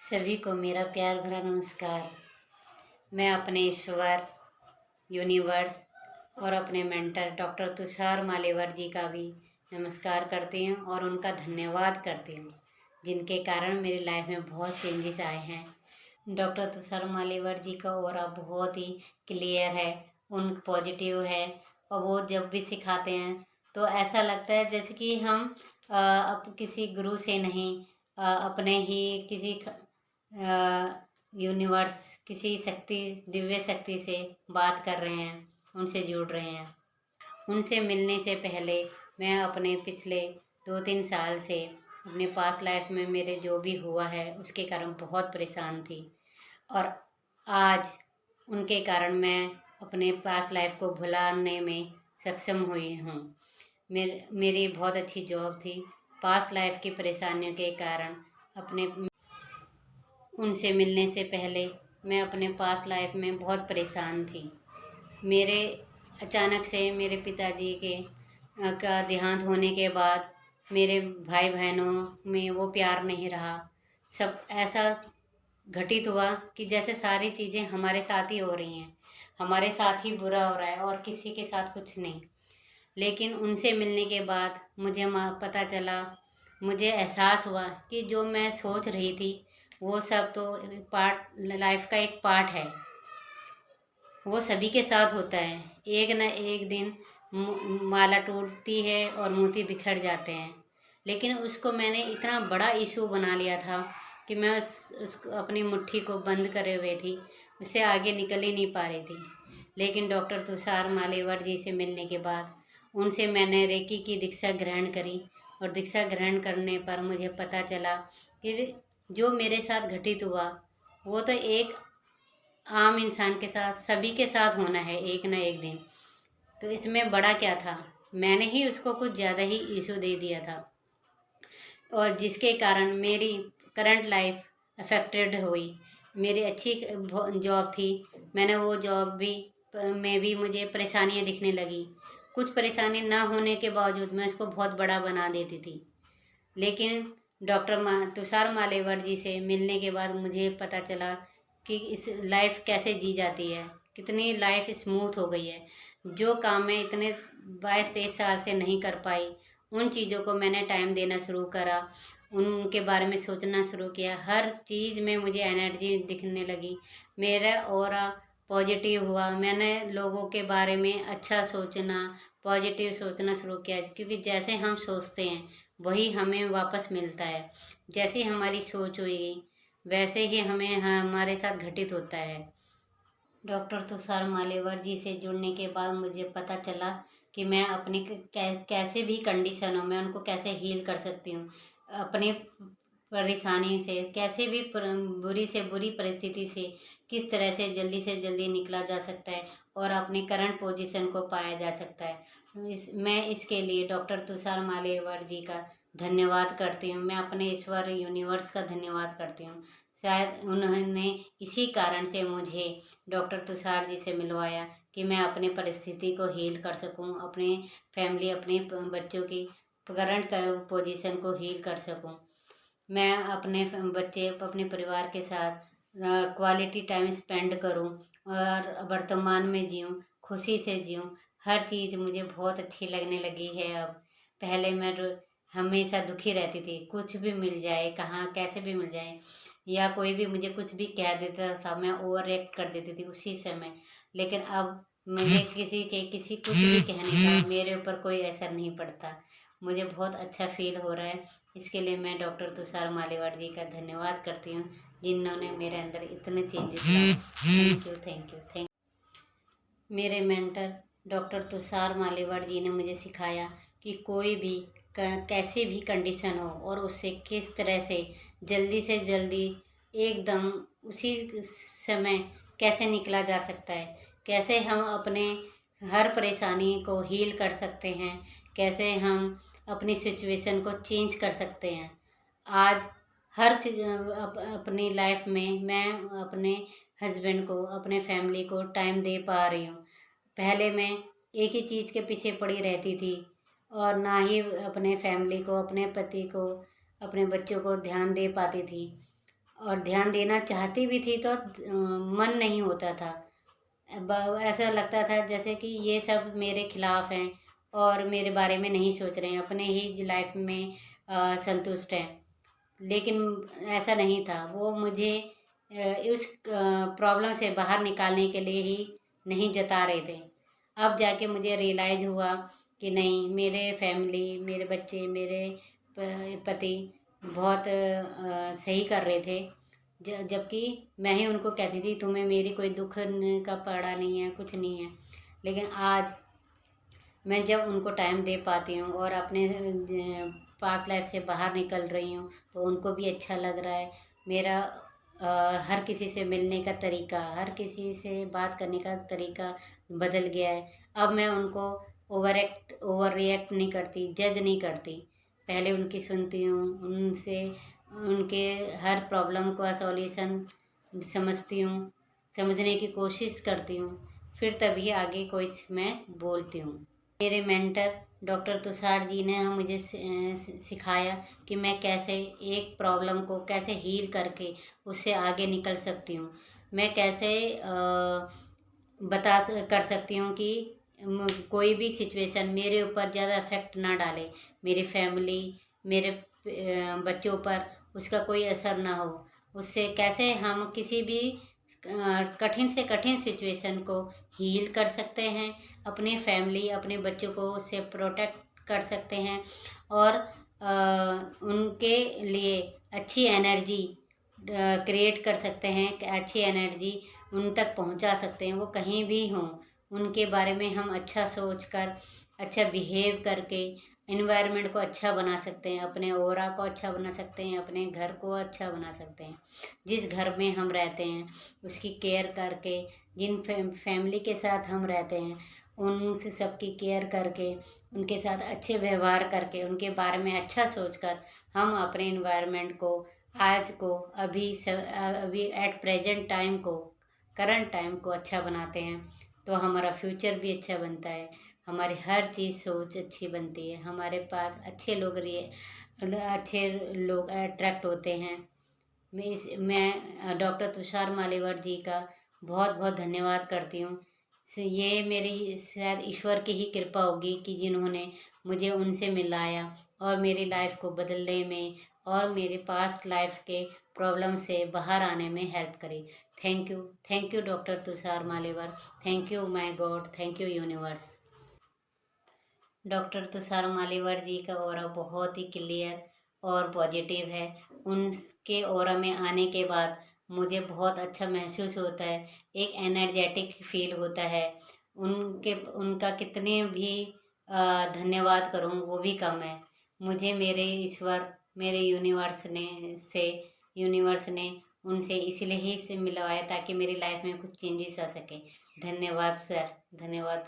सभी को मेरा प्यार भरा नमस्कार। मैं अपने ईश्वर, यूनिवर्स और अपने मेंटर डॉक्टर तुषार मालेवर जी का भी नमस्कार करती हूँ और उनका धन्यवाद करती हूँ, जिनके कारण मेरी लाइफ में बहुत चेंजेस आए हैं। डॉक्टर तुषार मालेवर जी का ऑरा बहुत ही क्लियर है, उन पॉजिटिव है और वो जब भी सिखाते हैं तो ऐसा लगता है जैसे कि हम अब किसी गुरु से नहीं, अपने ही किसी यूनिवर्स, किसी शक्ति, दिव्य शक्ति से बात कर रहे हैं, उनसे जुड़ रहे हैं। उनसे मिलने से पहले मैं अपने पिछले 2-3 साल से अपने पास्ट लाइफ में मेरे जो भी हुआ है उसके कारण बहुत परेशान थी और आज उनके कारण मैं अपने पास्ट लाइफ को भुलाने में सक्षम हुई हूँ। मेरी बहुत अच्छी जॉब थी। पास्ट लाइफ की परेशानियों के कारण अपने उनसे मिलने से पहले मैं अपने पास्ट लाइफ में बहुत परेशान थी। मेरे अचानक से मेरे पिताजी के का देहांत होने के बाद मेरे भाई बहनों में वो प्यार नहीं रहा। सब ऐसा घटित हुआ कि जैसे सारी चीज़ें हमारे साथ ही हो रही हैं, हमारे साथ ही बुरा हो रहा है और किसी के साथ कुछ नहीं। लेकिन उनसे मिलने के बाद मुझे पता चला, मुझे एहसास हुआ कि जो मैं सोच रही थी वो सब तो पार्ट, लाइफ का एक पार्ट है। वो सभी के साथ होता है। एक न एक दिन माला टूटती है और मोती बिखर जाते हैं। लेकिन उसको मैंने इतना बड़ा इशू बना लिया था कि मैं उसको अपनी मुट्ठी को बंद करे हुए थी, उससे आगे निकल ही नहीं पा रही थी। लेकिन डॉक्टर तुषार मालेवर जी से मिलने के बाद उनसे मैंने रेकी की दीक्षा ग्रहण करी और दीक्षा ग्रहण करने पर मुझे पता चला कि जो मेरे साथ घटित हुआ वो तो एक आम इंसान के साथ, सभी के साथ होना है एक ना एक दिन। तो इसमें बड़ा क्या था, मैंने ही उसको कुछ ज़्यादा ही इशू दे दिया था और जिसके कारण मेरी करंट लाइफ अफेक्टेड हुई। मेरी अच्छी जॉब थी, मैंने वो जॉब भी में भी मुझे परेशानियां दिखने लगी। कुछ परेशानी ना होने के बावजूद मैं उसको बहुत बड़ा बना देती थी। लेकिन डॉक्टर तुषार मालेवर जी से मिलने के बाद मुझे पता चला कि इस लाइफ कैसे जी जाती है, कितनी लाइफ स्मूथ हो गई है। जो काम मैं इतने 22-23 साल से नहीं कर पाई, उन चीज़ों को मैंने टाइम देना शुरू करा, उनके बारे में सोचना शुरू किया। हर चीज़ में मुझे एनर्जी दिखने लगी, मेरा ऑरा पॉजिटिव हुआ। मैंने लोगों के बारे में अच्छा सोचना, पॉजिटिव सोचना शुरू किया, क्योंकि जैसे हम सोचते हैं वही हमें वापस मिलता है। जैसी हमारी सोच होगी वैसे ही हमें हमारे साथ घटित होता है। डॉक्टर तुषार मालेवर जी से जुड़ने के बाद मुझे पता चला कि मैं अपनी कैसे भी कंडीशन हो, मैं उनको कैसे हील कर सकती हूँ। अपनी परेशानी से कैसे भी बुरी से बुरी परिस्थिति से किस तरह से जल्दी निकला जा सकता है और अपनी करंट पोजीशन को पाया जा सकता है। मैं इसके लिए डॉक्टर तुषार मालेवर जी का धन्यवाद करती हूँ। मैं अपने ईश्वर, यूनिवर्स का धन्यवाद करती हूँ। शायद उन्होंने इसी कारण से मुझे डॉक्टर तुषार जी से मिलवाया कि मैं अपनी परिस्थिति को हील कर सकूं, अपने फैमिली, अपने बच्चों की करंट पोजीशन को हील कर सकूं। मैं अपने बच्चे, अपने परिवार के साथ क्वालिटी टाइम स्पेंड करूं और वर्तमान में जीऊं, खुशी से जीऊं। हर चीज़ मुझे बहुत अच्छी लगने लगी है अब। पहले मैं हमेशा दुखी रहती थी, कुछ भी मिल जाए, कहाँ कैसे भी मिल जाए, या कोई भी मुझे कुछ भी कह देता था, मैं ओवर एक्ट कर देती थी उसी समय। लेकिन अब मुझे किसी कुछ भी कहने का मेरे ऊपर कोई असर नहीं पड़ता। मुझे बहुत अच्छा फील हो रहा है। इसके लिए मैं डॉक्टर तुषार मालेवाड़ जी का धन्यवाद करती हूँ, जिन्होंने मेरे अंदर इतने चेंजेस लाए। Thank you, thank you, thank. मेरे मेंटर डॉक्टर तुषार मालेवाड़ जी ने मुझे सिखाया कि कोई भी कैसी भी कंडीशन हो और उससे किस तरह से जल्दी एकदम उसी समय कैसे निकला जा सकता है, कैसे हम अपने हर परेशानी को हील कर सकते हैं, कैसे हम अपनी सिचुएशन को चेंज कर सकते हैं। आज अपनी लाइफ में मैं अपने हस्बैंड को, अपने फैमिली को टाइम दे पा रही हूँ। पहले मैं एक ही चीज़ के पीछे पड़ी रहती थी और ना ही अपने फैमिली को, अपने पति को, अपने बच्चों को ध्यान दे पाती थी। और ध्यान देना चाहती भी थी तो मन नहीं होता था। ऐसा लगता था जैसे कि ये सब मेरे खिलाफ हैं और मेरे बारे में नहीं सोच रहे हैं, अपने ही लाइफ में संतुष्ट हैं। लेकिन ऐसा नहीं था, वो मुझे उस प्रॉब्लम से बाहर निकालने के लिए ही नहीं जता रहे थे। अब जाके मुझे रियलाइज़ हुआ कि नहीं, मेरे फैमिली, मेरे बच्चे, मेरे पति बहुत सही कर रहे थे। जबकि मैं ही उनको कहती थी तुम्हें मेरी कोई दुख का पड़ा नहीं है, कुछ नहीं है। लेकिन आज मैं जब उनको टाइम दे पाती हूँ और अपने पास्ट लाइफ से बाहर निकल रही हूँ तो उनको भी अच्छा लग रहा है। मेरा हर किसी से मिलने का तरीका, हर किसी से बात करने का तरीका बदल गया है। अब मैं उनको ओवर रिएक्ट नहीं करती, जज नहीं करती। पहले उनकी सुनती हूँ, उनसे उनके हर प्रॉब्लम का सॉल्यूशन समझती हूँ, समझने की कोशिश करती हूँ, फिर तभी आगे कुछ मैं बोलती हूँ। मेरे मेंटर डॉक्टर तुषार जी ने मुझे सिखाया कि मैं कैसे एक प्रॉब्लम को कैसे हील करके उससे आगे निकल सकती हूँ। मैं कैसे कर सकती हूँ कि कोई भी सिचुएशन मेरे ऊपर ज़्यादा इफेक्ट ना डाले, मेरी फैमिली, मेरे बच्चों पर उसका कोई असर ना हो। उससे कैसे हम किसी भी कठिन से कठिन सिचुएशन को हील कर सकते हैं, अपनी फैमिली, अपने बच्चों को उससे प्रोटेक्ट कर सकते हैं और उनके लिए अच्छी एनर्जी क्रिएट कर सकते हैं, अच्छी एनर्जी उन तक पहुंचा सकते हैं। वो कहीं भी हों, उनके बारे में हम अच्छा सोचकर, अच्छा बिहेव करके इन्वायरमेंट को अच्छा बना सकते हैं, अपने ओरा को अच्छा बना सकते हैं, अपने घर को अच्छा बना सकते हैं। जिस घर में हम रहते हैं उसकी केयर करके, जिन फैमिली के साथ हम रहते हैं उनसे सबकी केयर करके, उनके साथ अच्छे व्यवहार करके, उनके बारे में अच्छा सोचकर हम अपने इन्वायरमेंट को, आज को, अभी एट प्रेजेंट टाइम को, करंट टाइम को अच्छा बनाते हैं तो हमारा फ्यूचर भी अच्छा बनता है, हमारी हर चीज़ सोच अच्छी बनती है, हमारे पास अच्छे लोग अट्रैक्ट होते हैं। मैं डॉक्टर तुषार मालीवाल जी का बहुत बहुत धन्यवाद करती हूँ। ये मेरी शायद ईश्वर की ही कृपा होगी कि जिन्होंने मुझे उनसे मिलाया और मेरी लाइफ को बदलने में और मेरे पास्ट लाइफ के प्रॉब्लम से बाहर आने में हेल्प करी। Thank you doctor Tushar Maliwal, thank you my God, thank you universe. Doctor Tushar Maliwal ji का ऑरा बहुत ही क्लियर और पॉजिटिव है। उनके ऑरा में आने के बाद मुझे बहुत अच्छा महसूस होता है, एक एनर्जेटिक फील होता है। उनका कितने भी धन्यवाद करूं वो भी कम है। मुझे मेरे ईश्वर, मेरे यूनिवर्स ने उनसे इसलिए ही से मिलवाया ताकि मेरी लाइफ में कुछ चेंजेस आ सके। धन्यवाद सर, धन्यवाद।